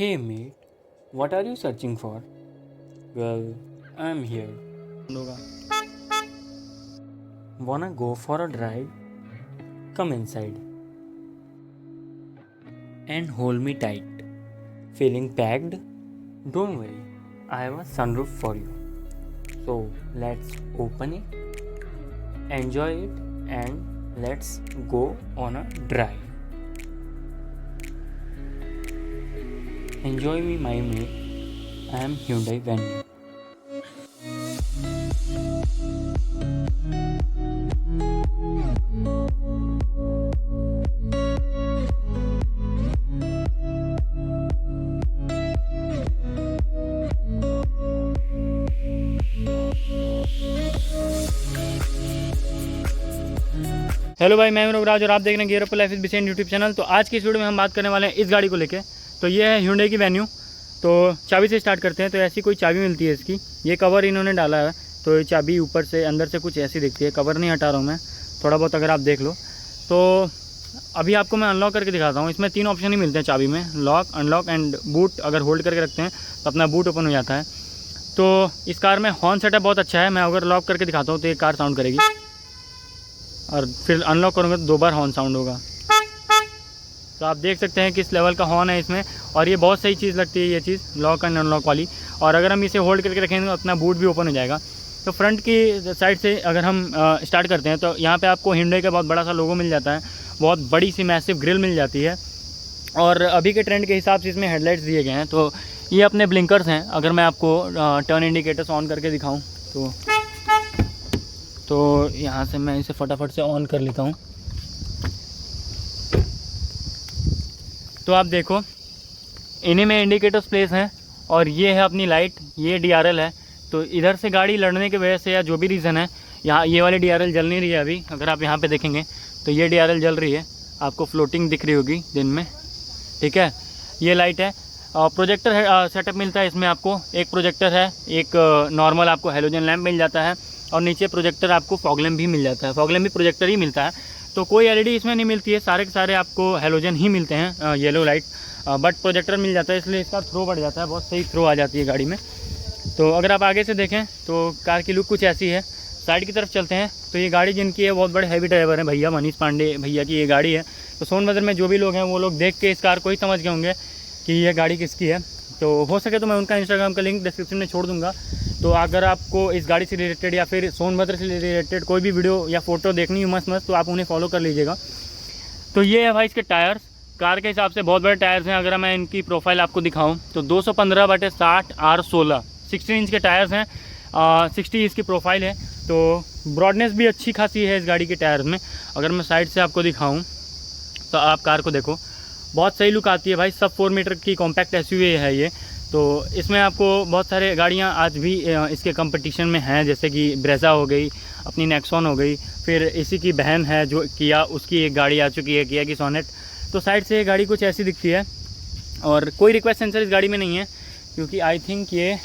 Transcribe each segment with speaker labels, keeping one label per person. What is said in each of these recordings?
Speaker 1: Hey mate, what are you searching for? Well, I'm here. होगा। Wanna go for a drive? Come inside and hold me tight. Feeling packed? Don't worry, I have a sunroof for you. So let's open it, enjoy it, and let's go on a drive. Enjoy me, my mate. I am Hyundai Venue. Hello भाई, मैं रघुराज और आप देख रहे हैं gear up life is Besant YouTube channel. तो आज की इस वीडियो में हम बात करने वाले हैं इस गाड़ी को लेके। तो ये है Hyundai की वेन्यू। तो चाबी से स्टार्ट करते हैं। तो ऐसी कोई चाबी मिलती है इसकी, ये कवर इन्होंने डाला है। तो ये चाबी ऊपर से अंदर से कुछ ऐसी दिखती है। कवर नहीं हटा रहा हूँ मैं, थोड़ा बहुत अगर आप देख लो। तो अभी आपको मैं अनलॉक करके दिखाता हूँ। इसमें 3 ऑप्शन ही मिलते हैं चाबी में, लॉक, अनलॉक एंड बूट। अगर होल्ड करके रखते हैं तो अपना बूट ओपन हो जाता है। तो इस कार में हॉर्न सेटअप बहुत अच्छा है। मैं अगर लॉक करके दिखाता हूँ तो ये कार साउंड करेगी, और फिर अनलॉक करूँगा तो 2 बार हॉर्न साउंड होगा। तो आप देख सकते हैं किस लेवल का हॉर्न है इसमें, और ये बहुत सही चीज़ लगती है ये चीज़, लॉक एंड अनलॉक वाली। और अगर हम इसे होल्ड करके रखेंगे तो अपना बूट भी ओपन हो जाएगा। तो फ्रंट की साइड से अगर हम स्टार्ट करते हैं तो यहाँ पे आपको Hyundai का बहुत बड़ा सा लोगो मिल जाता है, बहुत बड़ी सी मैसिव ग्रिल मिल जाती है। और अभी के ट्रेंड के हिसाब से इसमें हेडलाइट्स दिए गए हैं। तो ये अपने ब्लिंकर्स हैं। अगर मैं आपको टर्न इंडिकेटर्स ऑन करके दिखाऊँ तो यहाँ से मैं इसे फटाफट से ऑन कर लेता हूँ। तो आप देखो इन्हीं में इंडिकेटर्स प्लेस हैं, और ये है अपनी लाइट, ये DRL है। तो इधर से गाड़ी लड़ने की वजह से या जो भी रीज़न है, यहाँ ये वाली DRL जल नहीं रही है अभी। अगर आप यहाँ पे देखेंगे तो ये DRL जल रही है, आपको फ्लोटिंग दिख रही होगी दिन में, ठीक है। ये लाइट है। प्रोजेक्टर है, सेटअप मिलता है इसमें आपको। एक प्रोजेक्टर है, एक नॉर्मल आपको हेलोजन लैम्प मिल जाता है, और नीचे प्रोजेक्टर आपको फॉग लैम्प भी मिल जाता है। फॉग लैम्प भी प्रोजेक्टर ही मिलता है। तो कोई LED इसमें नहीं मिलती है, सारे के सारे आपको हेलोजन ही मिलते हैं, येलो लाइट। बट प्रोजेक्टर मिल जाता है, इसलिए इसका थ्रो बढ़ जाता है, बहुत सही थ्रो आ जाती है गाड़ी में। तो अगर आप आगे से देखें तो कार की लुक कुछ ऐसी है। साइड की तरफ चलते हैं तो ये गाड़ी जिनकी है बहुत बड़े हैवी ड्राइवर हैं भैया, मनीष पांडे भैया की ये गाड़ी है। तो सोनभद्र में जो भी लोग हैं वो लोग देख के इस कार को ही समझ गए होंगे कि ये गाड़ी किसकी है। तो हो सके तो मैं उनका इंस्टाग्राम का लिंक डिस्क्रिप्शन में छोड़ दूंगा। तो अगर आपको इस गाड़ी से रिलेटेड या फिर सोनभद्र से रिलेटेड कोई भी वीडियो या फोटो देखनी हो मस्त तो आप उन्हें फॉलो कर लीजिएगा। तो ये है भाई इसके टायर्स। कार के हिसाब से बहुत बड़े टायर्स हैं। अगर मैं इनकी प्रोफाइल आपको दिखाऊं तो 215/60 R16 16 इंच के टायर्स हैं। 60 इसकी प्रोफाइल है। तो ब्रॉडनेस भी अच्छी खासी है इस गाड़ी के टायर्स में। अगर मैं साइड से आपको दिखाऊँ तो आप कार को देखो, बहुत सही लुक आती है भाई। सब 4 मीटर की कॉम्पैक्ट SUV है ये। तो इसमें आपको बहुत सारे गाड़ियां आज भी इसके कंपटीशन में हैं, जैसे कि ब्रेजा हो गई, अपनी नेक्सॉन हो गई, फिर इसी की बहन है जो किया, उसकी एक गाड़ी आ चुकी है किया की सोनेट। तो साइड से ये गाड़ी कुछ ऐसी दिखती है। और कोई रिक्वेस्ट सेंसर इस गाड़ी में नहीं है, क्योंकि आई थिंक ये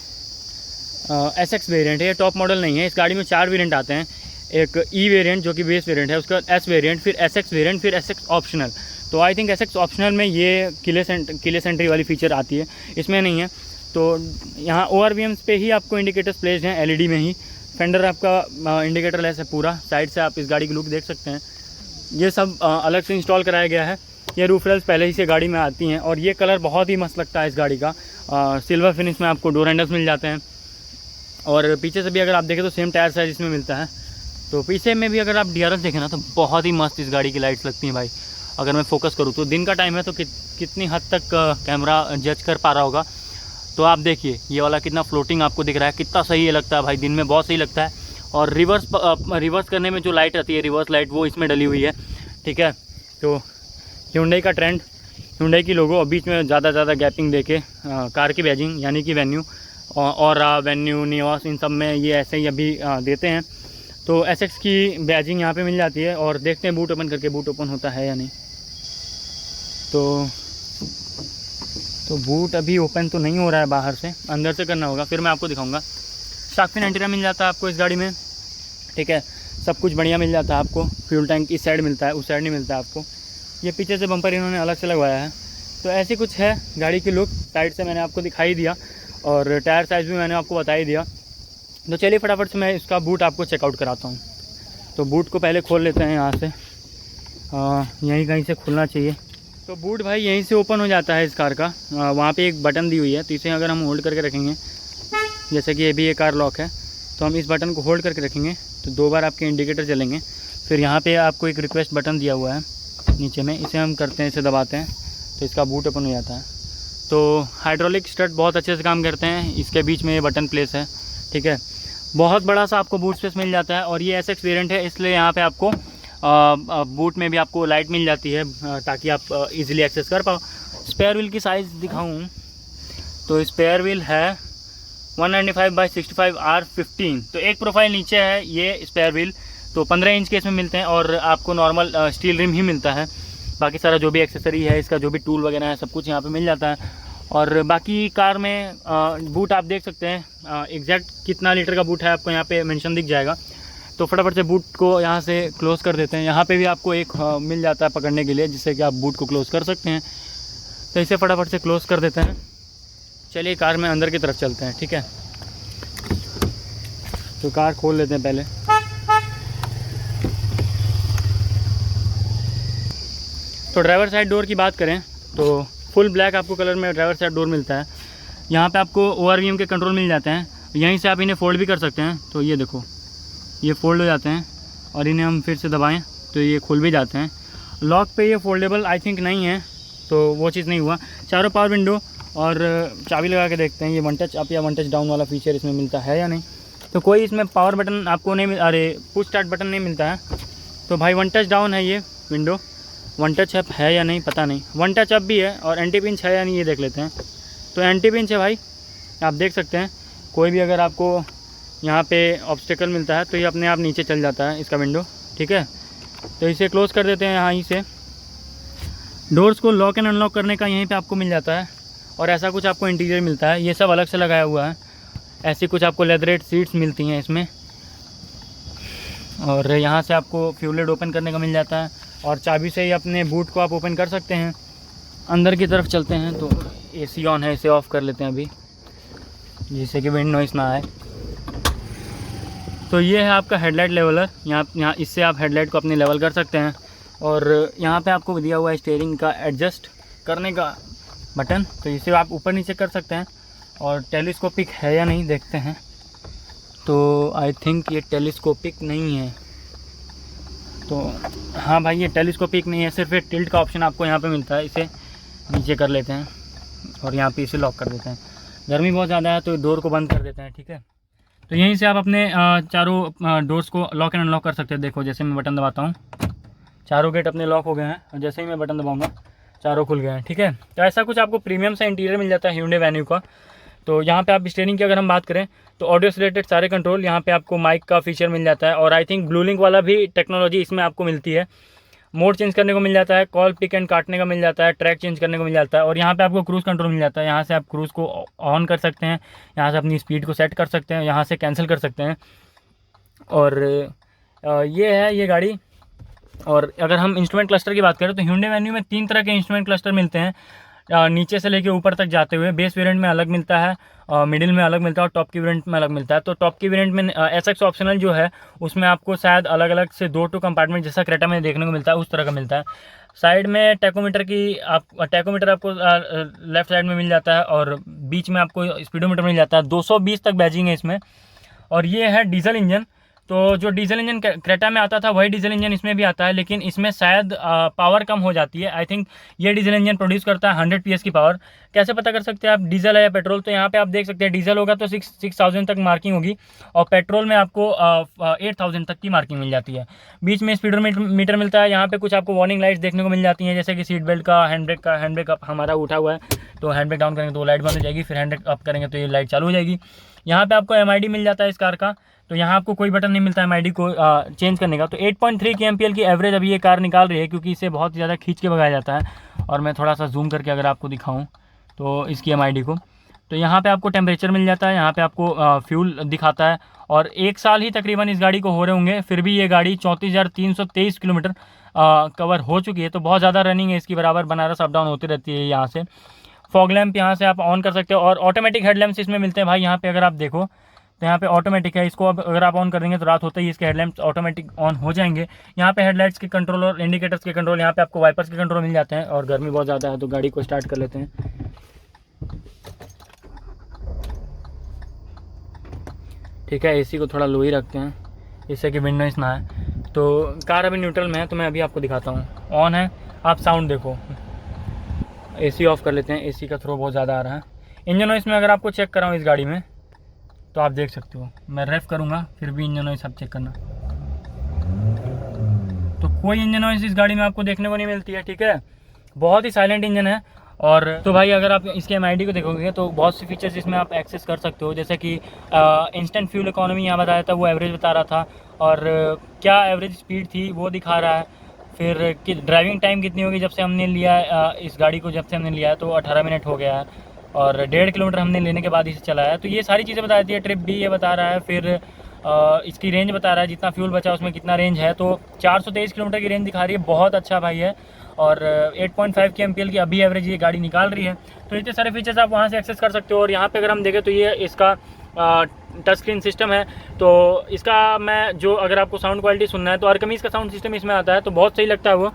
Speaker 1: SX वेरिएंट है, ये टॉप मॉडल नहीं है। इस गाड़ी में 4 वेरिएंट आते हैं। एक E वेरिएंट जो कि बेस वेरिएंट है, उसका S वेरिएंट, फिर SX वेरिएंट, फिर SX ऑप्शनल। तो आई थिंक SX ऑप्शनल में ये किले सेंट्री वाली फीचर आती है, इसमें नहीं है। तो यहाँ ORVMs पे ही आपको इंडिकेटर्स प्लेस्ड हैं, LED में ही। फेंडर आपका इंडिकेटर लेस है पूरा। साइड से आप इस गाड़ी की लुक देख सकते हैं। ये सब अलग से इंस्टॉल कराया गया है। ये रूफ रेल्स पहले ही से गाड़ी में आती हैं, और ये कलर बहुत ही मस्त लगता है इस गाड़ी का। सिल्वर फिनिश में आपको डोर हैंडल्स मिल जाते हैं। और पीछे से भी अगर आप देखें तो सेम टायर साइज इसमें मिलता है। तो पीछे में भी अगर आप DRL देखें ना तो बहुत ही मस्त इस गाड़ी की लाइट्स लगती हैं भाई। अगर मैं फोकस करूँ तो दिन का टाइम है तो कितनी हद तक कैमरा जज कर पा रहा होगा। तो आप देखिए ये वाला कितना फ्लोटिंग आपको दिख रहा है, कितना सही ये लगता है भाई, दिन में बहुत सही लगता है। और रिवर्स करने में जो लाइट आती है, रिवर्स लाइट, वो इसमें डली हुई है, ठीक है। तो Hyundai का ट्रेंड, Hyundai की लोगो, और बीच में ज़्यादा गैपिंग देके कार की बैजिंग यानी कि वेन्यू और वेन्यू निवास, इन सब में ये ऐसे ही अभी देते हैं। तो SX की बैजिंग यहाँ पे मिल जाती है। और देखते हैं बूट ओपन करके, बूट ओपन होता है या नहीं। तो बूट अभी ओपन तो नहीं हो रहा है, बाहर से, अंदर से करना होगा, फिर मैं आपको दिखाऊंगा। शार्क फिन एंटीना मिल जाता है आपको इस गाड़ी में, ठीक है। सब कुछ बढ़िया मिल जाता है आपको। फ्यूल टैंक इस साइड मिलता है, उस साइड नहीं मिलता है आपको। ये पीछे से बम्पर इन्होंने अलग से लगवाया है, तो ऐसी कुछ है गाड़ी की लुक। साइड से मैंने आपको दिखाई दिया और टायर साइज़ भी मैंने आपको बता ही दिया। तो चलिए फटाफट से मैं इसका बूट आपको चेकआउट कराता हूँ। तो बूट को पहले खोल लेते हैं यहाँ से, यहीं कहीं से खुलना चाहिए। तो बूट भाई यहीं से ओपन हो जाता है इस कार का। वहाँ पे एक बटन दी हुई है, तो इसे अगर हम होल्ड करके रखेंगे, जैसे कि अभी ये कार लॉक है, तो हम इस बटन को होल्ड करके रखेंगे तो 2 बार आपके इंडिकेटर जलेंगे। फिर यहाँ पे आपको एक रिक्वेस्ट बटन दिया हुआ है नीचे में, इसे हम करते हैं, इसे दबाते हैं तो इसका बूट ओपन हो जाता है। तो हाइड्रोलिक स्टड बहुत अच्छे से काम करते हैं। इसके बीच में ये बटन प्लेस है, ठीक है। बहुत बड़ा सा आपको बूट स्पेस मिल जाता है और ये एसएक्स वेरिएंट है, इसलिए यहाँ पे आपको बूट में भी आपको लाइट मिल जाती है ताकि आप इजीली एक्सेस कर पाओ। स्पेयर व्हील की साइज़ दिखाऊं तो स्पेयर व्हील है 195/65 R15। तो एक प्रोफाइल नीचे है ये स्पेयर व्हील, तो 15 इंच के इसमें मिलते हैं और आपको नॉर्मल स्टील रिम ही मिलता है। बाकी सारा जो भी एक्सेसरी है, इसका जो भी टूल वगैरह है, सब कुछ यहाँ पे मिल जाता है। और बाकी कार में बूट आप देख सकते हैं, एग्जैक्ट कितना लीटर का बूट है आपको यहाँ पे मेंशन दिख जाएगा। तो फटाफट से बूट को यहाँ से क्लोज़ कर देते हैं। यहाँ पे भी आपको एक मिल जाता है पकड़ने के लिए, जिससे कि आप बूट को क्लोज़ कर सकते हैं। तो इसे फटाफट से क्लोज़ कर देते हैं। चलिए कार में अंदर की तरफ चलते हैं, ठीक है। तो कार खोल लेते हैं पहले। तो ड्राइवर साइड डोर की बात करें तो फुल ब्लैक आपको कलर में ड्राइवर साइड डोर मिलता है। यहाँ पे आपको ORVM के कंट्रोल मिल जाते हैं, यहीं से आप इन्हें फोल्ड भी कर सकते हैं। तो ये देखो, ये फोल्ड हो जाते हैं और इन्हें हम फिर से दबाएं तो ये खुल भी जाते हैं। लॉक पे ये फोल्डेबल आई थिंक नहीं है, तो वो चीज़ नहीं हुआ। चारों पावर विंडो और चाबी लगा के देखते हैं ये 1 टच अप या 1 टच डाउन वाला फीचर इसमें मिलता है या नहीं। तो कोई इसमें पावर बटन आपको नहीं अरे पुश स्टार्ट बटन नहीं मिलता है। तो भाई 1 टच डाउन है ये विंडो, 1 टच अप है या नहीं पता नहीं। 1 टच अप भी है और एंटी पिंच है या नहीं ये देख लेते हैं। तो एंटी पिंच है भाई, आप देख सकते हैं। कोई भी अगर आपको यहाँ पे ऑब्स्टेकल मिलता है तो ये अपने आप नीचे चल जाता है इसका विंडो, ठीक है। तो इसे क्लोज़ कर देते हैं यहाँ से। डोर्स को लॉक एंड अनलॉक करने का यहीं पे आपको मिल जाता है और ऐसा कुछ आपको इंटीरियर मिलता है। ये सब अलग से लगाया हुआ है। ऐसी कुछ आपको लेदरेट सीट्स मिलती हैं इसमें और यहाँ से आपको फ्यूल लिड ओपन करने का मिल जाता है और चाबी से ही अपने बूट को आप ओपन कर सकते हैं। अंदर की तरफ चलते हैं तो AC ऑन है, इसे ऑफ़ कर लेते हैं अभी, जिससे कि विंड नॉइस ना आए। तो ये है आपका हेडलाइट लेवलर। यहाँ इससे आप हेडलाइट को अपने लेवल कर सकते हैं। और यहाँ पे आपको दिया हुआ है स्टीयरिंग का एडजस्ट करने का बटन, तो इसे आप ऊपर नीचे कर सकते हैं। और टेलीस्कोपिक है या नहीं देखते हैं। तो आई थिंक ये टेलीस्कोपिक नहीं है। तो हाँ भाई, ये टेलीस्कोपिक नहीं है, सिर्फ एक टिल्ट का ऑप्शन आपको यहाँ पे मिलता है। इसे नीचे कर लेते हैं और यहाँ पे इसे लॉक कर देते हैं। गर्मी बहुत ज़्यादा है तो डोर को बंद कर देते हैं, ठीक है। तो यहीं से आप अपने चारों डोर्स को लॉक एंड अनलॉक कर सकते हैं। देखो, जैसे मैं बटन दबाता हूँ, चारों गेट अपने लॉक हो गए हैं और जैसे ही मैं बटन दबाऊँगा चारों खुल गए हैं, ठीक है। तो ऐसा कुछ आपको प्रीमियम सा इंटीरियर मिल जाता है Hyundai Venue का। तो यहाँ पे आप स्टीयरिंग की अगर हम बात करें तो ऑडियो से रिलेटेड सारे कंट्रोल, यहाँ पे आपको माइक का फीचर मिल जाता है और आई थिंक ब्लू लिंक वाला भी टेक्नोलॉजी इसमें आपको मिलती है। मोड चेंज करने को मिल जाता है, कॉल पिक एंड काटने का मिल जाता है, ट्रैक चेंज करने को मिल जाता है और यहाँ पे आपको क्रूज़ कंट्रोल मिल जाता है। यहाँ से आप क्रूज़ को ऑन कर सकते हैं, यहाँ से अपनी स्पीड को सेट कर सकते हैं, यहाँ से कैंसिल कर सकते हैं। और ये है ये गाड़ी। और अगर हम इंस्ट्रूमेंट क्लस्टर की बात करें तो Hyundai Venue में 3 तरह के इंस्ट्रूमेंट क्लस्टर मिलते हैं, नीचे से लेके ऊपर तक जाते हुए। बेस वेरिएंट में अलग मिलता है, मिडिल में अलग मिलता है और टॉप की वेरिएंट में अलग मिलता है। तो टॉप की वेरिएंट में SX ऑप्शनल जो है उसमें आपको शायद अलग अलग से 2 कंपार्टमेंट जैसा क्रेटा में देखने को मिलता है, उस तरह का मिलता है। साइड में टैकोमीटर आपको लेफ्ट साइड में मिल जाता है और बीच में आपको स्पीडोमीटर मिल जाता है। 220 तक बैजिंग है इसमें। और ये है डीजल इंजन। तो जो डीजल इंजन क्रेटा में आता था वही डीजल इंजन इसमें भी आता है, लेकिन इसमें शायद पावर कम हो जाती है। आई थिंक ये डीजल इंजन प्रोड्यूस करता है 100 PS की पावर। कैसे पता कर सकते हैं आप डीजल है या पेट्रोल? तो यहाँ पे आप देख सकते हैं डीजल होगा तो 6000 तक मार्किंग होगी और पेट्रोल में आपको 8000 तक की मार्किंग मिल जाती है। बीच में स्पीडोमीटर मिलता है। यहाँ पे कुछ आपको वार्निंग लाइट्स देखने को मिल जाती हैं, जैसे कि सीट बेल्ट का, हैंड ब्रेक अप हमारा उठा हुआ है तो हैंड ब्रेक डाउन करेंगे तो लाइट बंद हो जाएगी, फिर हैंड ब्रेक अप करेंगे तो ये लाइट चालू हो जाएगी। यहाँ पे आपको MID मिल जाता है इस कार का। तो यहाँ आपको कोई बटन नहीं मिलता है MID को चेंज करने का। तो 8.3 kmpl की एवरेज अभी ये कार निकाल रही है, क्योंकि इसे बहुत ज़्यादा खींच के भगाया जाता है। और मैं थोड़ा सा जूम करके अगर आपको दिखाऊं तो इसकी MID को, तो यहाँ पे आपको टेम्परेचर मिल जाता है, यहाँ पे आपको फ्यूल दिखाता है। और 1 साल ही तकरीबन इस गाड़ी को हो रहे होंगे, फिर भी ये गाड़ी 34,323 किलोमीटर कवर हो चुकी है, तो बहुत ज़्यादा रनिंग है इसकी, बराबर बनारस अप डाउन होती रहती है यहाँ से। फॉग लैम्प यहाँ से आप ऑन कर सकते हो, और ऑटोमेटिक हेडलैम्प्स इसमें मिलते हैं भाई। यहाँ पे अगर आप देखो तो यहाँ पे ऑटोमेटिक है, इसको अब अगर आप ऑन कर देंगे तो रात होते ही इसके हेडलैम्प्स ऑटोमेटिक ऑन हो जाएंगे। यहाँ पे हेडलाइट्स के कंट्रोल और इंडिकेटर्स के कंट्रोल, यहाँ पे आपको वाइपर्स के कंट्रोल मिल जाते हैं। और गर्मी बहुत ज़्यादा है तो गाड़ी को स्टार्ट कर लेते हैं। ठीक है, एसी को थोड़ा लो ही रखते हैं इससे कि विंड नॉइस ना आए। तो कार अभी न्यूट्रल में है, तो मैं अभी आपको दिखाता हूँ। ऑन है, आप साउंड देखो। एसी ऑफ कर लेते हैं, एसी का थ्रो बहुत ज़्यादा आ रहा है। इंजन नॉइस में अगर आपको चेक कराऊँ इस गाड़ी में तो आप देख सकते हो, मैं रेफ करूँगा फिर भी इंजन नॉइस आप चेक करना, तो कोई इंजन नॉइस इस गाड़ी में आपको देखने को नहीं मिलती है। ठीक है, बहुत ही साइलेंट इंजन है। और तो भाई अगर आप इसके MID को देखोगे तो बहुत से फीचर्स इसमें आप एक्सेस कर सकते हो, जैसे कि इंस्टेंट फ्यूल इकोनॉमी यहाँ बताया था, वो एवरेज बता रहा था, और क्या एवरेज स्पीड थी वो दिखा रहा है। फिर कि ड्राइविंग टाइम कितनी होगी जब से हमने लिया इस गाड़ी को, जब से हमने लिया है तो 18 मिनट हो गया है, और 1.5 किलोमीटर हमने लेने के बाद इसे चलाया है। तो ये सारी चीज़ें बता देती है। ट्रिप भी ये बता रहा है, फिर इसकी रेंज बता रहा है, जितना फ्यूल बचा उसमें कितना रेंज है। तो 423 किलोमीटर की रेंज दिखा रही है, बहुत अच्छा भाई है। और 8.5 kmpl की अभी एवरेज ये गाड़ी निकाल रही है। तो इतने सारे फीचर्स आप वहाँ से एक्सेस कर सकते हो। और यहाँ पे अगर हम देखें तो ये इसका टच स्क्रीन सिस्टम है। तो इसका मैं जो अगर आपको साउंड क्वालिटी सुनना है तो अरकमीज का साउंड सिस्टम इसमें आता है, तो बहुत सही लगता है वो।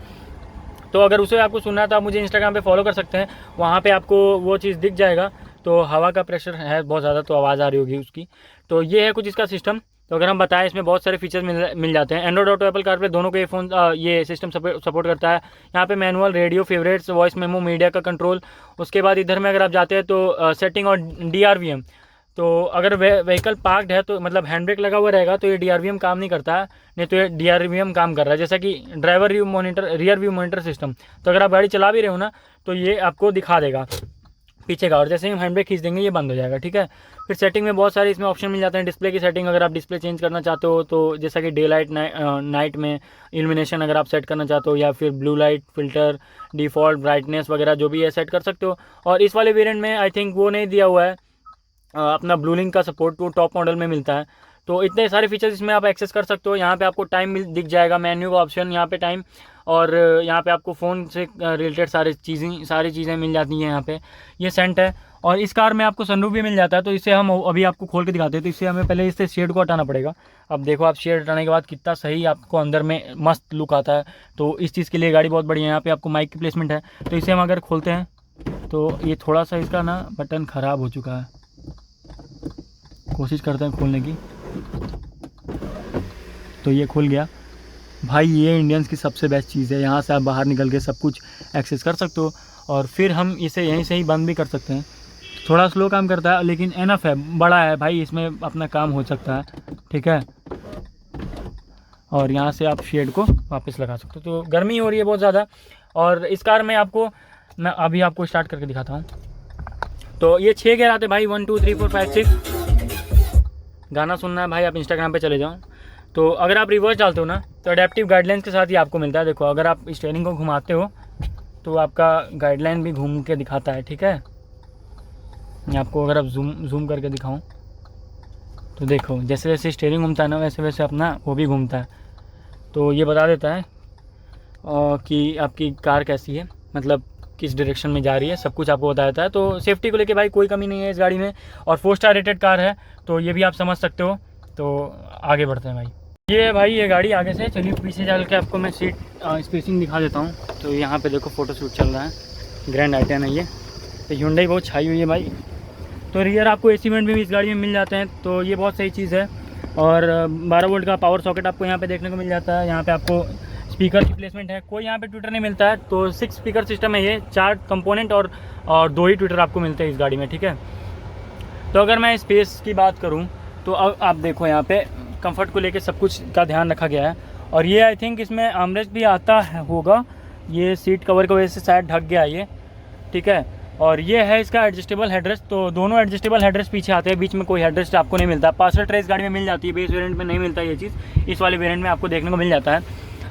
Speaker 1: तो अगर उसे आपको सुनना है तो आप मुझे इंस्टाग्राम पे फॉलो कर सकते हैं, वहाँ पे आपको वो चीज़ दिख जाएगा। तो हवा का प्रेशर है बहुत ज़्यादा, तो आवाज़ आ रही होगी उसकी। तो ये है कुछ इसका सिस्टम। तो अगर हम बताएं, इसमें बहुत सारे फीचर्स मिल जाते हैं। एंड्रॉइड ऑटो, एप्पल कारप्ले दोनों के फ़ोन ये सिस्टम सपोर्ट करता है। यहाँ पे manual, radio, favourites, voice memo, media का कंट्रोल। उसके बाद इधर में अगर आप जाते हैं तो सेटिंग और DRVM। तो अगर व्हीकल पार्कड है तो मतलब हैंड ब्रेक लगा हुआ रहेगा तो ये DRVM काम नहीं करता है, नहीं तो ये DRVM काम कर रहा है। जैसा कि driver view monitor, rear view monitor system. तो अगर आप गाड़ी चला भी रहे हो ना तो ये आपको दिखा देगा पीछे का, और जैसे ही हम हैंड ब्रेक खींच देंगे ये बंद हो जाएगा। ठीक है, फिर सेटिंग में बहुत सारे इसमें ऑप्शन मिल जाते हैं। डिस्प्ले की सेटिंग, अगर आप डिस्प्ले चेंज करना चाहते हो तो जैसा कि डे लाइट, नाइट में इल्यूमिनेशन अगर आप सेट करना चाहते हो, या फिर blue light filter, default brightness वगैरह जो भी है सेट कर सकते हो। और इस वाले वेरिएंट में आई थिंक वो नहीं दिया हुआ है अपना ब्लू लिंक का सपोर्ट, वो टॉप मॉडल में मिलता है। तो इतने सारे फीचर्स इसमें आप एक्सेस कर सकते हो। यहाँ पे आपको टाइम दिख जाएगा, मेन्यू का ऑप्शन, यहाँ पे टाइम, और यहाँ पे आपको फ़ोन से रिलेटेड सारी चीज़ें मिल जाती हैं यहाँ पे। ये सेंट है। और इस कार में आपको सनरूफ भी मिल जाता है, तो इसे हम अभी आपको खोल के दिखाते हैं। तो इससे हमें पहले इससे शेड को हटाना पड़ेगा। अब देखो आप, शेड हटाने के बाद कितना सही आपको अंदर में मस्त लुक आता है। तो इस चीज़ के लिए गाड़ी बहुत बढ़िया है। यहाँ पे आपको माइक की प्लेसमेंट है। तो इसे हम अगर खोलते हैं तो ये थोड़ा सा इसका ना बटन ख़राब हो चुका है, कोशिश करते हैं खोलने की। तो ये खुल गया भाई। ये इंडियंस की सबसे बेस्ट चीज़ है, यहाँ से आप बाहर निकल के सब कुछ एक्सेस कर सकते हो। और फिर हम इसे यहीं से ही बंद भी कर सकते हैं। थोड़ा स्लो काम करता है लेकिन एनफ है, बड़ा है भाई, इसमें अपना काम हो सकता है। ठीक है, और यहाँ से आप शेड को वापस लगा सकते हो। तो गर्मी हो रही है बहुत ज़्यादा। और इस कार में मैं अभी आपको स्टार्ट करके दिखाता हूँ। तो ये 6 गियर आते भाई, 1 2 3 4 5 6। गाना सुनना है भाई, आप इंस्टाग्राम पे चले जाओ। तो अगर आप रिवर्स डालते हो ना तो अडेप्टिव गाइडलाइंस के साथ ही आपको मिलता है। देखो अगर आप स्टीयरिंग को घुमाते हो तो आपका गाइडलाइन भी घूम के दिखाता है। ठीक है, आपको अगर आप जूम करके दिखाऊं तो देखो, जैसे जैसे स्टीयरिंग घूमता है ना वैसे वैसे अपना वो भी घूमता है। तो ये बता देता है कि आपकी कार कैसी है, मतलब किस डायरेक्शन में जा रही है, सब कुछ आपको बता देता है। तो सेफ्टी को लेके भाई कोई कमी नहीं है इस गाड़ी में, और 4 स्टार रेटेड कार है, तो ये भी आप समझ सकते हो। तो आगे बढ़ते हैं भाई। ये भाई ये गाड़ी आगे से, चलिए पीछे चल के आपको मैं सीट स्पेसिंग दिखा देता हूँ। तो यहाँ पे देखो फ़ोटो शूट चल रहा है, ग्रैंड i10 है ये। तो Hyundai बहुत छाई हुई है भाई। तो रियर आपको AC वेंट भी इस गाड़ी में मिल जाते हैं, तो ये बहुत सही चीज़ है। और 12 वोल्ट का पावर सॉकेट आपको यहाँ पे देखने को मिल जाता है। यहाँ पे आपको स्पीकर की प्लेसमेंट है, कोई यहाँ पे ट्विटर नहीं मिलता है। तो 6 स्पीकर सिस्टम है ये, 4 कंपोनेंट और 2 ही ट्विटर आपको मिलते हैं इस गाड़ी में। ठीक है, तो अगर मैं स्पेस की बात करूँ तो अब आप देखो यहाँ पे कंफर्ट को लेके सब कुछ का ध्यान रखा गया है। और ये आई थिंक इसमें आर्मरेस्ट भी आता होगा, ये सीट कवर की वजह से शायद ढक गया ये। ठीक है, और ये है इसका एडजस्टेबल हेडरेस्ट। तो दोनों एडजस्टेबल हेडरेस्ट पीछे आते हैं, बीच में कोई हेडरेस्ट आपको नहीं मिलता। पार्सल ट्रे इस गाड़ी में मिल जाती है, बेस वेरिएंट में नहीं मिलता ये चीज़, इस वाले वेरिएंट में आपको देखने को मिल जाता है।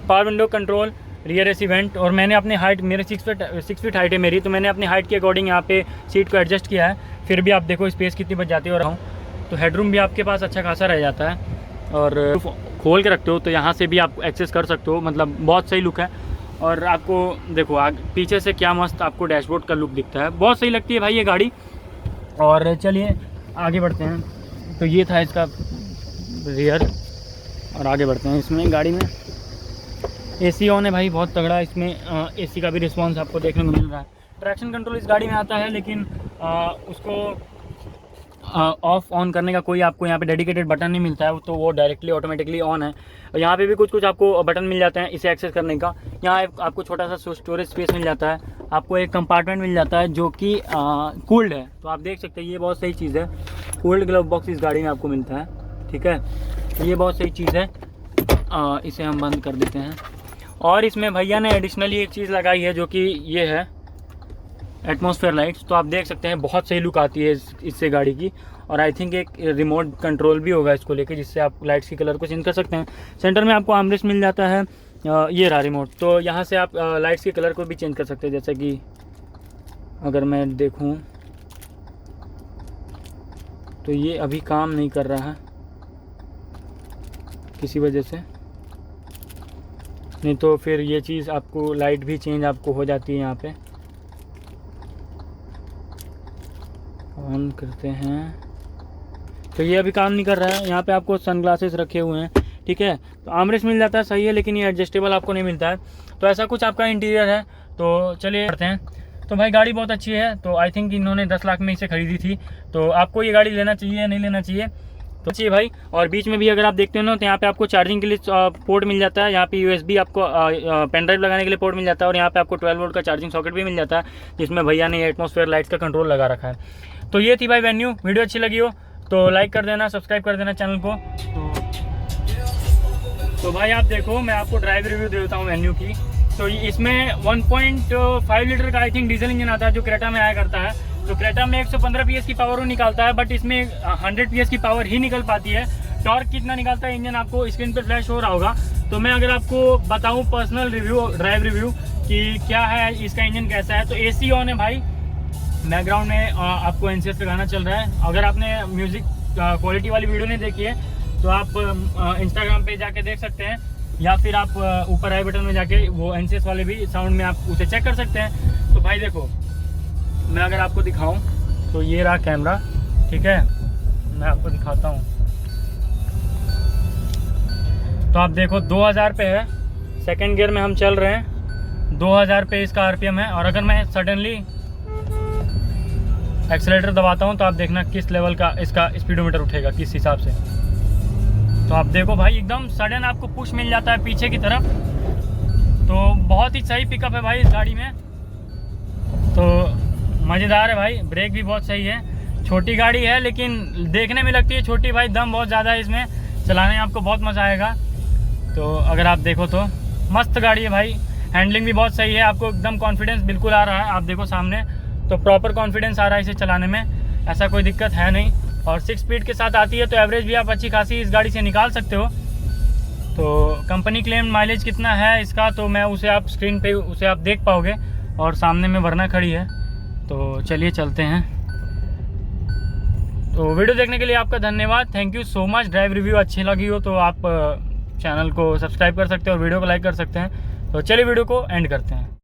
Speaker 1: Power window control, rear AC went. और मैंने अपनी हाइट, मेरे 6 फीट हाइट है मेरी, तो मैंने अपनी हाइट के अकॉर्डिंग यहाँ पे सीट को एडजस्ट किया है। फिर भी आप देखो स्पेस कितनी बच जाती है। और तो हेडरूम भी आपके पास अच्छा खासा रह जाता है। और खोल के रखते हो तो यहाँ से भी आप एक्सेस कर सकते हो, मतलब बहुत सही लुक है। और आपको देखो पीछे से क्या मस्त आपको डैशबोर्ड का लुक दिखता है, बहुत सही लगती है भाई ये गाड़ी। और चलिए आगे बढ़ते हैं। तो ये था इसका रियर, और आगे बढ़ते हैं इसमें गाड़ी में। एसी ऑन है भाई, बहुत तगड़ा इसमें एसी का भी रिस्पांस आपको देखने को मिल रहा है। ट्रैक्शन कंट्रोल इस गाड़ी में आता है, लेकिन उसको ऑफ ऑन करने का कोई आपको यहाँ पे डेडिकेटेड बटन नहीं मिलता है, तो वो डायरेक्टली ऑटोमेटिकली ऑन है। और यहाँ पे भी कुछ आपको बटन मिल जाते हैं इसे एक्सेस करने का। यहाँ आपको छोटा सा स्टोरेज स्पेस मिल जाता है, आपको एक कंपार्टमेंट मिल जाता है जो कि कूल्ड है, तो आप देख सकते हैं ये बहुत सही चीज़ है। कूल्ड ग्लव बॉक्स इस गाड़ी में आपको मिलता है, ठीक है, ये बहुत सही चीज़ है। इसे हम बंद कर देते हैं। और इसमें भैया ने एडिशनली एक चीज़ लगाई है जो कि ये है एटमॉस्फेयर लाइट्स, तो आप देख सकते हैं बहुत सही लुक आती है इससे गाड़ी की। और आई थिंक एक रिमोट कंट्रोल भी होगा इसको लेके, जिससे आप लाइट्स की कलर को चेंज कर सकते हैं। सेंटर में आपको आर्मरेस्ट मिल जाता है, ये रहा रिमोट, तो यहाँ से आप लाइट्स की कलर को भी चेंज कर सकते हैं। जैसे कि अगर मैं देखूँ तो ये अभी काम नहीं कर रहा है किसी वजह से, नहीं तो फिर ये चीज़ आपको लाइट भी चेंज आपको हो जाती है। यहाँ पे ऑन करते हैं तो ये अभी काम नहीं कर रहा है। यहाँ पे आपको सनग्लासेस रखे हुए हैं, ठीक है, तो आर्मरेस्ट मिल जाता है, सही है, लेकिन ये एडजस्टेबल आपको नहीं मिलता है। तो ऐसा कुछ आपका इंटीरियर है। तो चलिए करते हैं। तो भाई गाड़ी बहुत अच्छी है, तो आई थिंक इन्होंने 10 लाख में इसे खरीदी थी। तो आपको ये गाड़ी लेना चाहिए या नहीं लेना चाहिए, तो चाहिए भाई। और बीच में भी अगर आप देखते हो ना, तो यहाँ पे आपको चार्जिंग के लिए पोर्ट मिल जाता है। यहाँ पे USB आपको पेन ड्राइव लगाने के लिए पोर्ट मिल जाता है। और यहाँ पे आपको 12 वोल्ट का चार्जिंग सॉकेट भी मिल जाता है, जिसमें भैया ने एटमॉस्फेयर लाइट्स का कंट्रोल लगा रखा है। तो ये थी भाई वेन्यू। वीडियो अच्छी लगी हो तो लाइक कर देना, सब्सक्राइब कर देना चैनल को। तो भाई आप देखो, मैं आपको ड्राइव रिव्यू देता हूँ वेन्यू की। तो इसमें 1.5 लीटर का आई थिंक डीजल इंजन आता है, जो क्रेटा में आया करता है। तो क्रेटा में 115 PS की पावर निकालता है, बट इसमें 100 PS की पावर ही निकल पाती है। टॉर्क कितना निकालता है इंजन आपको स्क्रीन पर फ्लैश हो रहा होगा। तो मैं अगर आपको बताऊं पर्सनल रिव्यू, ड्राइव रिव्यू कि क्या है इसका इंजन कैसा है, तो AC ऑन है भाई, बैकग्राउंड में आपको NCS का गाना चल रहा है। अगर आपने म्यूज़िक क्वालिटी वाली वीडियो नहीं देखी है तो आप इंस्टाग्राम पे जाके देख सकते हैं, या फिर आप ऊपर आई बटन में जाके वो NCS वाले भी साउंड में आप उसे चेक कर सकते हैं। तो भाई देखो, मैं अगर आपको दिखाऊं तो ये रहा कैमरा, ठीक है, मैं आपको दिखाता हूं। तो आप देखो 2000 पे है, सेकंड गियर में हम चल रहे हैं, 2000 पे इसका RPM है। और अगर मैं सडनली एक्सेलेरेटर दबाता हूं तो आप देखना किस लेवल का इसका स्पीडोमीटर उठेगा, किस हिसाब से। तो आप देखो भाई, एकदम सडन आपको पुश मिल जाता है पीछे की तरफ। तो बहुत ही सही पिकअप है भाई इस गाड़ी में, तो मज़ेदार है भाई। ब्रेक भी बहुत सही है। छोटी गाड़ी है लेकिन देखने में लगती है छोटी भाई, दम बहुत ज़्यादा है इसमें, चलाने में आपको बहुत मज़ा आएगा। तो अगर आप देखो तो मस्त गाड़ी है भाई। हैंडलिंग भी बहुत सही है, आपको एकदम कॉन्फिडेंस बिल्कुल आ रहा है। आप देखो सामने, तो प्रॉपर कॉन्फिडेंस आ रहा है इसे चलाने में, ऐसा कोई दिक्कत है नहीं। और 6 स्पीड के साथ आती है, तो एवरेज भी आप अच्छी खासी इस गाड़ी से निकाल सकते हो। तो कंपनी क्लेम माइलेज कितना है इसका, तो मैं उसे आप स्क्रीन पे उसे आप देख पाओगे। और सामने में वरना खड़ी है। तो चलिए चलते हैं। तो वीडियो देखने के लिए आपका धन्यवाद, thank you so much. Drive review अच्छी लगी हो तो आप चैनल को सब्सक्राइब कर सकते हैं और वीडियो को लाइक कर सकते हैं। तो चलिए वीडियो को एंड करते हैं।